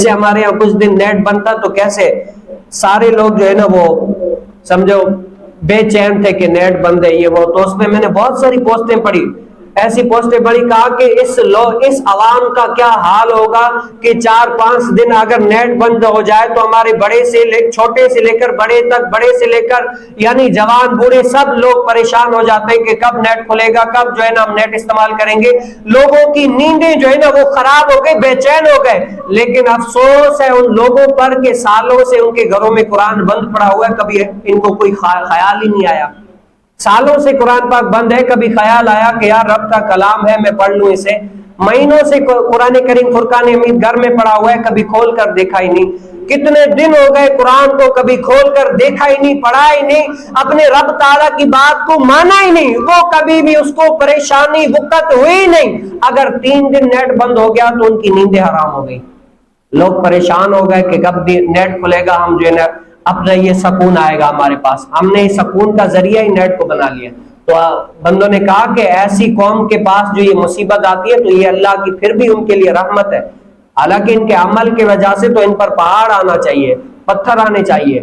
جیسے ہمارے یہاں کچھ دن نیٹ بنتا تو کیسے سارے لوگ جو ہے نا وہ سمجھو بے چین تھے کہ نیٹ بند ہے یہ وہ. تو اس میں میں نے بہت ساری پوسٹیں پڑھی, ایسی پوسٹیں پڑھی, کہا کہ اس عوام کا کیا حال ہوگا کہ 4-5 دن اگر نیٹ بند ہو جائے تو ہمارے بڑے سے چھوٹے سے لے کر بڑے تک, بڑے سے لے کر یعنی جوان بوڑھے سب لوگ پریشان ہو جاتے ہیں کہ کب نیٹ کھلے گا, کب جو ہے نا ہم نیٹ استعمال کریں گے. لوگوں کی نیندیں جو ہے نا وہ خراب ہو گئی, بے چین ہو گئے. لیکن افسوس ہے ان لوگوں پر کہ سالوں سے ان کے گھروں میں قرآن بند پڑا ہوا ہے, کبھی ان کو کوئی خیال ہی نہیں آیا. سالوں سے قرآن پاک بند ہے, کبھی خیال آیا کہ یار رب کا کلام ہے میں پڑھ لوں اسے. مہینوں سے قرآن کریم فرقان حمید گھر میں پڑا ہوا ہے, کبھی کھول کر دیکھا ہی نہیں. کتنے دن ہو گئے قرآن کو کبھی کھول کر دیکھا ہی نہیں, پڑھا ہی نہیں, اپنے رب تعالیٰ کی بات کو مانا ہی نہیں. وہ کبھی بھی اس کو پریشانی وقت ہوئی نہیں. اگر 3 دن نیٹ بند ہو گیا تو ان کی نیندیں حرام ہو گئی. لوگ پریشان ہو گئے کہ کب نیٹ کھلے گا, ہم جو ہے نا اپنا یہ سکون آئے گا ہمارے پاس. ہم نے سکون کا ذریعہ ہی نیٹ کو بنا لیا. تو بندوں نے کہا کہ ایسی قوم کے پاس جو یہ مصیبت آتی ہے تو یہ اللہ کی پھر بھی ان کے لیے رحمت ہے. حالانکہ ان کے عمل کی وجہ سے تو ان پر پہاڑ آنا چاہیے, پتھر آنے چاہیے,